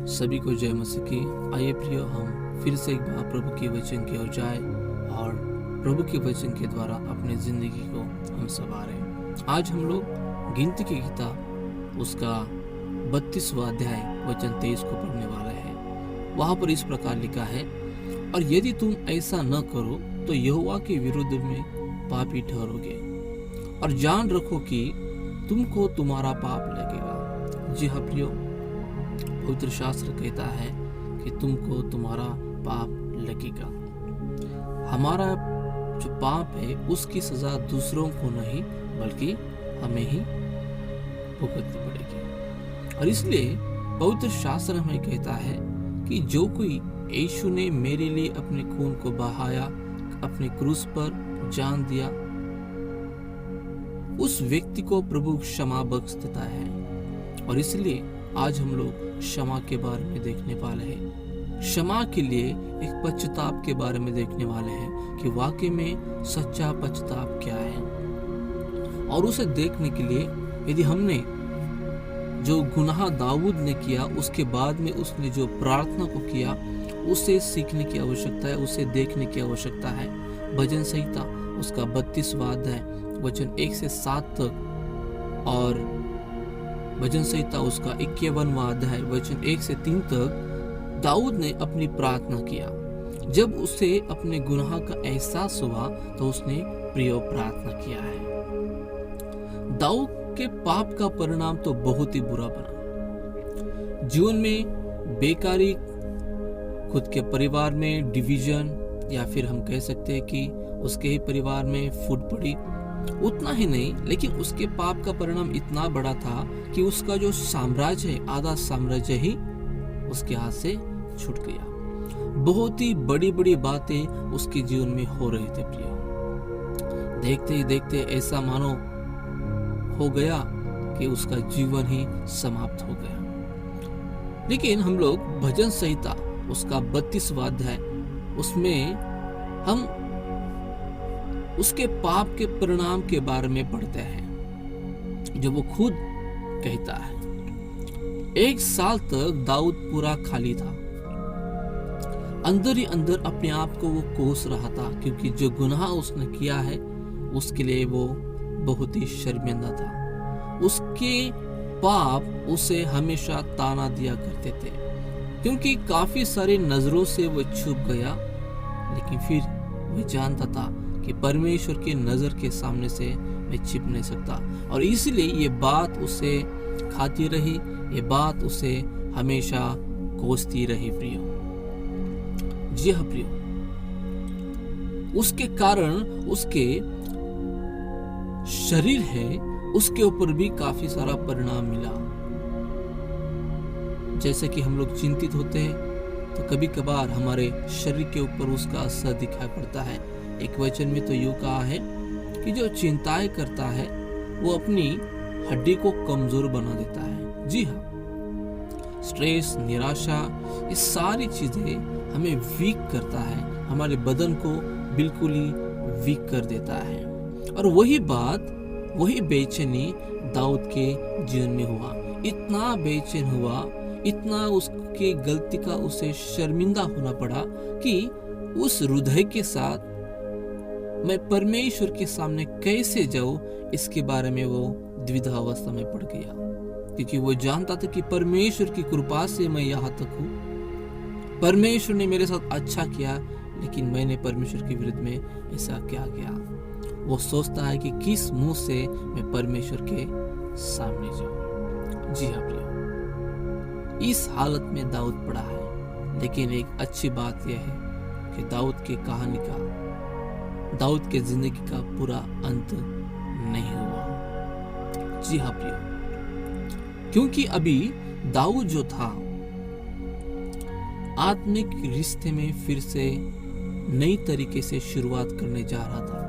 सभी को जय मसीह की। आइए प्रियो, हम फिर से एक बार प्रभु के वचन की ओर जाए और प्रभु के वचन के द्वारा अपनी जिंदगी को हम संवारें। आज हम लोग गिनती की किताब उसका 32वां अध्याय वचन 23 को पढ़ने वाले हैं। वहां पर इस प्रकार लिखा है, और यदि तुम ऐसा न करो तो यहोवा के विरुद्ध में पापी ठहरोगे, और जान रखो कि तुमको तुम्हारा पाप लगेगा। जी हाँ प्रियो, पवित्र शास्त्र कहता है कि तुमको तुम्हारा पाप लगेगा। हमारा जो पाप है उसकी सजा दूसरों को नहीं बल्कि हमें ही भुगतनी पड़ेगी। और इसलिए पवित्र शास्त्र हमें कहता है कि जो कोई यीशु ने मेरे लिए अपने खून को बहाया, अपने क्रूस पर जान दिया, उस व्यक्ति को प्रभु क्षमा बख्श देता है। और इसलिए आज हम लोग क्षमा के बारे में देखने वाले हैं। क्षमा के लिए एक पश्चाताप के बारे में देखने वाले हैं कि वाकई में सच्चा पश्चाताप क्या है। और उसे देखने के लिए यदि हमने जो गुनाह दाऊद ने किया, उसके बाद में उसने जो प्रार्थना को किया, उसे सीखने की आवश्यकता है, उसे देखने की आवश्यकता है। भजन संहिता उसका 32वां अध्याय वचन 1 से 7 तक और भजन संहिता उसका 51वां अध्याय वचन 1 से 3 तक दाऊद ने अपनी प्रार्थना किया। जब उसे अपने गुनाह का एहसास हुआ तो उसने प्रिय प्रार्थना किया है। दाऊद के पाप का परिणाम तो बहुत ही बुरा बना। जीवन में बेकारी, खुद के परिवार में डिवीजन, या फिर हम कह सकते हैं कि उसके ही परिवार में फूट पड़ी। उतना ही नहीं, लेकिन उसके पाप का परिणाम इतना बड़ा था कि उसका जो साम्राज्य है, आधा साम्राज्य ही उसके हाथ से छूट गया। बहुत ही बड़ी बड़ी बातें उसके जीवन में हो रही थे प्रिय। देखते ही देखते ऐसा मानो हो गया कि उसका जीवन ही समाप्त हो गया। लेकिन हम लोग भजन संहिता उसका 32वां अध्याय, उसमें हम उसके पाप के परिणाम के बारे में पढ़ते हैं। जब वो खुद कहता है, 1 साल तक दाऊद पूरा खाली था। अंदर ही अंदर अपने आप को वो कोस रहा था, क्योंकि जो गुनाह उसने किया है उसके लिए वो बहुत ही शर्मिंदा था। उसके पाप उसे हमेशा ताना दिया करते थे, क्योंकि काफी सारी नजरों से वो छुप गया, लेकिन फिर वो जानता था कि परमेश्वर की नजर के सामने से मैं छिप नहीं सकता। और इसलिए ये बात उसे खाती रही, ये बात उसे हमेशा कोसती रही प्रियो। जी हाँ प्रियो, उसके कारण उसके शरीर है उसके ऊपर भी काफी सारा परिणाम मिला। जैसे कि हम लोग चिंतित होते हैं तो कभी कभार हमारे शरीर के ऊपर उसका असर दिखाई पड़ता है। एक वचन में तो यूं कहा है कि जो चिंताएं करता है वो अपनी हड्डी को कमजोर बना देता है। जी हाँ, स्ट्रेस, निराशा, ये सारी चीजें हमें वीक करता है, हमारे बदन को बिल्कुल ही वीक कर देता है। और वही बात, वही बेचैनी दाऊद के जीवन में हुआ। इतना बेचैन हुआ, इतना उसके गलती का उसे शर्मिंदा होना पड़ा कि उस हृदय के साथ मैं परमेश्वर के सामने कैसे जाऊं, इसके बारे में वो द्विधा अवस्था में पड़ गया। क्योंकि वो जानता था कि परमेश्वर की कृपा से मैं यहाँ तक हूँ, परमेश्वर ने मेरे साथ अच्छा किया, लेकिन मैंने परमेश्वर के विरुद्ध में ऐसा क्या किया। वो सोचता है कि किस मुंह से मैं परमेश्वर के सामने जाऊं। जी हाँ प्रिय, इस हालत में दाऊद पड़ा है। लेकिन एक अच्छी बात यह है कि दाऊद की कहानी का, दाऊद के जिंदगी का पूरा अंत नहीं हुआ। जी हाँ प्रियो, क्योंकि अभी दाऊद जो था आत्मिक रिश्ते में फिर से नई तरीके से शुरुआत करने जा रहा था।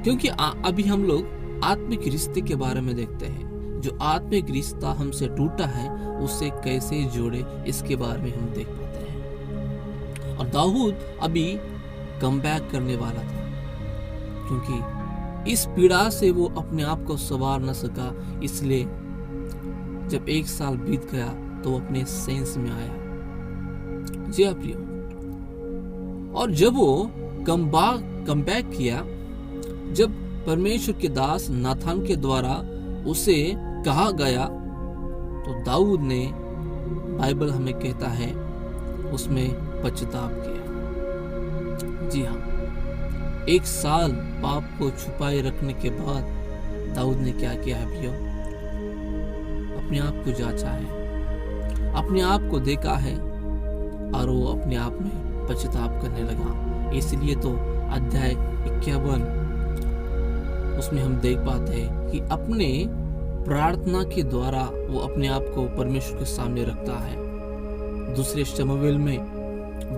क्योंकि अभी हम लोग आत्मिक रिश्ते के बारे में देखते हैं। जो आत्मिक रिश्ता हमसे टूटा है उससे कैसे जोड़े, इसके बारे में हम देख पाते हैं। और दाऊद अभी कमबैक करने वाला था, क्योंकि इस पीड़ा से वो अपने आप को संवार न सका। इसलिए जब 1 साल बीत गया तो वो अपने सेंस में आया। जी हाँ प्रियो, और जब वो कम बैक किया, जब परमेश्वर के दास नाथान के द्वारा उसे कहा गया, तो दाऊद ने, बाइबल हमें कहता है, उसमें पश्चाताप किया। जी हाँ, 1 साल पाप को छुपाए रखने के बाद दाऊद ने क्या किया है प्रियो? अपने आप को जांचा है, अपने आप को देखा है और वो अपने आप में पश्चाताप करने लगा। इसलिए तो अध्याय 51 उसमें हम देख पाते हैं कि अपने प्रार्थना के द्वारा वो अपने आप को परमेश्वर के सामने रखता है। दूसरे शमूएल में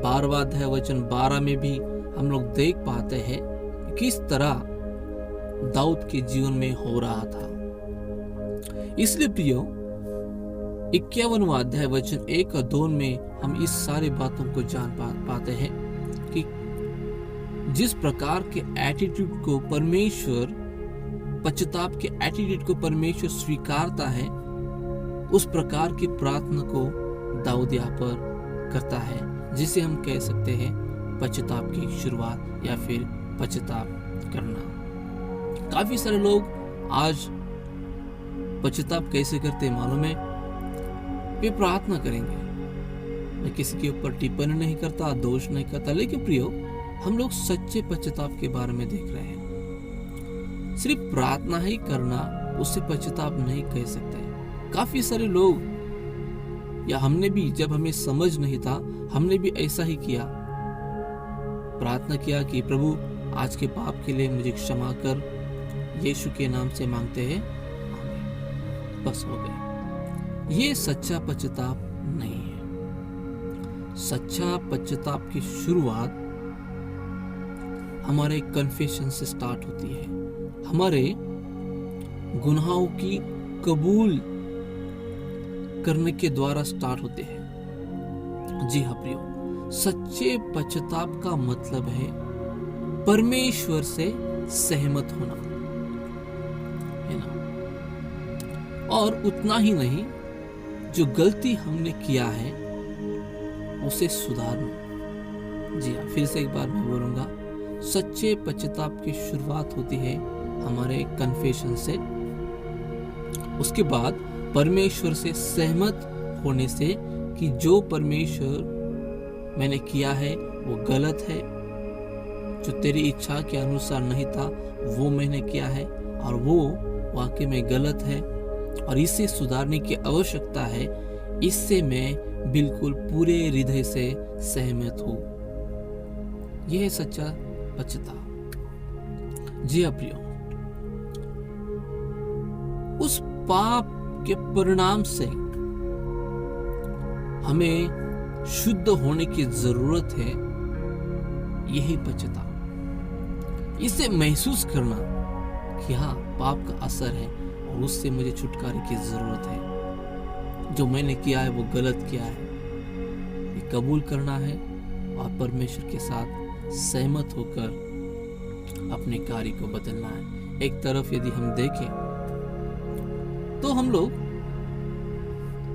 12वां अध्याय वचन 12 में भी हम लोग देख पाते हैं किस तरह दाऊद के जीवन में हो रहा था। इसलिए प्रियो, 51वां अध्याय वचन 1 और 2 में हम इस सारी बातों को जान पाते हैं कि जिस प्रकार के एटीट्यूड को परमेश्वर, पश्चाताप के एटीट्यूड को परमेश्वर स्वीकारता है, उस प्रकार की प्रार्थना को दाऊद यहाँ पर करता है, जिसे हम कह सकते हैं पश्चाताप की शुरुआत या फिर पश्चाताप करना। काफी सारे लोग आज पश्चाताप कैसे करते हैं मालूम है? वे प्रार्थना करेंगे। मैं किसी के ऊपर टिप्पणी नहीं करता, दोष नहीं करता, लेकिन प्रियो, हम लोग सच्चे पश्चाताप के बारे में देख रहे हैं। सिर्फ प्रार्थना ही करना उससे पश्चाताप नहीं कह सकते। काफी सारे लोग, या हमने भी, जब हमें समझ नहीं था, हमने भी ऐसा ही किया, प्रार्थना किया कि प्रभु आज के पाप के लिए मुझे क्षमा कर, यीशु के नाम से मांगते हैं, आमीन, बस हो गया। ये सच्चा पश्चाताप नहीं है। सच्चा पश्चाताप की शुरुआत हमारे कन्फेशन से स्टार्ट होती है, हमारे गुनाहों की कबूल करने के द्वारा स्टार्ट होते हैं। जी हाँ प्रियो, सच्चे पश्चाताप का मतलब है परमेश्वर से सहमत होना, है ना? और उतना ही नहीं, जो गलती हमने किया है उसे सुधारना। जी हाँ, फिर से एक बार मैं बोलूंगा, सच्चे पश्चाताप की शुरुआत होती है हमारे कन्फेशन से, उसके बाद परमेश्वर से सहमत होने से कि जो परमेश्वर मैंने किया है वो गलत है, जो तेरी इच्छा के अनुसार नहीं था वो मैंने किया है और वो वाकई में गलत है और इसे सुधारने की आवश्यकता है, इससे मैं बिल्कुल पूरे हृदय से सहमत हूँ। यह है सच्चा पश्चाताप। जी हाँ प्रियो, उस पाप के परिणाम से हमें शुद्ध होने की जरूरत है, यही पश्चाताप। इसे महसूस करना कि हाँ, पाप का असर है और उससे मुझे छुटकारे की जरूरत है, जो मैंने किया है वो गलत किया है, ये कबूल करना है और परमेश्वर के साथ सहमत होकर अपने कार्य को बदलना है। एक तरफ यदि हम देखें तो हम लोग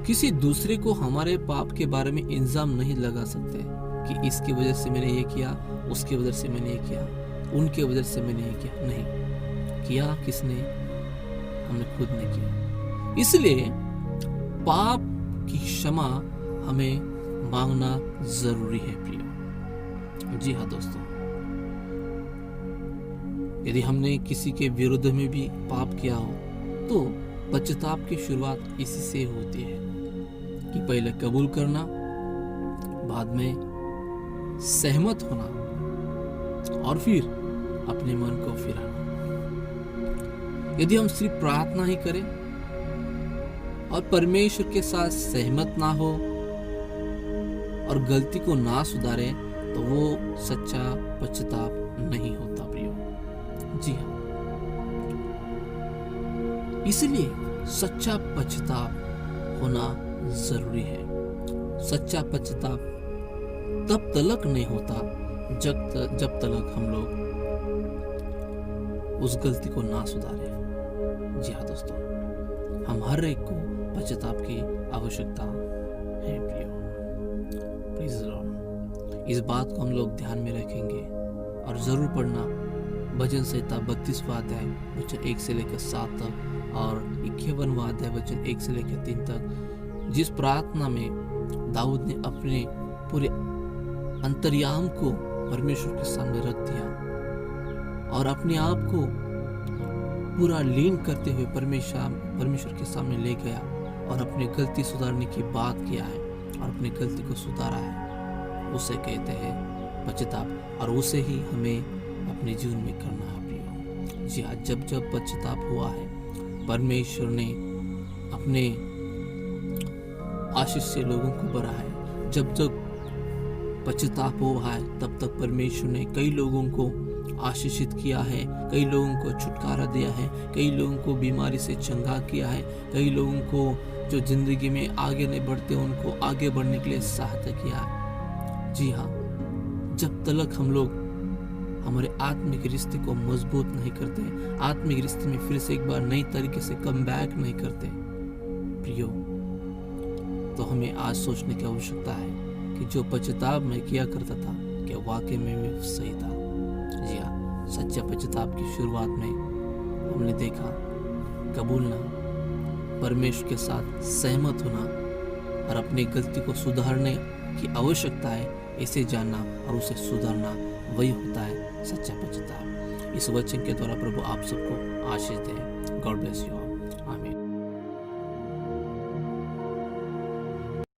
किसी दूसरे को हमारे पाप के बारे में इल्जाम नहीं लगा सकते कि इसकी वजह से मैंने ये किया, उसकी वजह से मैंने ये किया, उनके वजह से मैंने ये किया। नहीं किया, किसने? हमने खुद ने किया। इसलिए पाप की क्षमा हमें मांगना जरूरी है प्रियो। जी हाँ दोस्तों, यदि हमने किसी के विरुद्ध में भी पाप किया हो तो पश्चाताप की शुरुआत इसी से होती है कि पहले कबूल करना, बाद में सहमत होना और फिर अपने मन को फिराना। यदि हम सिर्फ प्रार्थना ही करें और परमेश्वर के साथ सहमत ना हो और गलती को ना सुधारे तो वो सच्चा पश्चाताप नहीं होता प्रियो। जी हाँ, इसलिए सच्चा पश्चाताप होना जरूरी है। सच्चा पश्चाताप तब तलक नहीं होता जब तलक हम लोग उस गलती को ना सुधारे। जी हाँ दोस्तों, हम हर एक को पश्चाताप की आवश्यकता है प्रियो। प्लीज लॉर्ड, इस बात को हम लोग ध्यान में रखेंगे और जरूर पढ़ना भजन संहिता 32वां अध्याय वचन 1 से लेकर 7 तक और 51वां अध्याय वचन 1 से लेकर 3 तक, जिस प्रार्थना में दाऊद ने अपने पूरे अंतर्याम को परमेश्वर के सामने रख दिया और अपने आप को पूरा लीन करते हुए परमेश्वर के सामने ले गया और अपनी गलती सुधारने की बात किया है और अपनी गलती को सुधारा है, उसे कहते हैं पश्चाताप। और उसे ही हमें अपने जीवन में करना है प्रियो। जी हाँ, जब जब पश्चाताप हुआ है, परमेश्वर ने अपने आशीष से लोगों को भरा है। जब जब पश्चाताप हुआ है, तब तक परमेश्वर ने कई लोगों को आशीषित किया है, कई लोगों को छुटकारा दिया है, कई लोगों को बीमारी से चंगा किया है, कई लोगों को जो जिंदगी में आगे नहीं बढ़ते उनको आगे बढ़ने के लिए सहायता किया है। जी हाँ, जब तक हम लोग हमारे आत्मिक रिश्ते को मजबूत नहीं करते, आत्मिक रिश्ते में फिर से एक बार नई तरीके से कम बैक नहीं करते प्रियो, तो हमें आज सोचने की आवश्यकता है कि जो पश्चाताप मैं किया करता था क्या वाकई में मैं सही था। जी हाँ, सच्चा पश्चाताप की शुरुआत में हमने देखा कबूलना, परमेश्वर के साथ सहमत होना और अपनी गलती को सुधारने की आवश्यकता है, इसे जानना और उसे सुधारना, वही होता है सच्चा पश्चाताप। इस वचन के द्वारा प्रभु आप सबको आशीष दे। God bless you.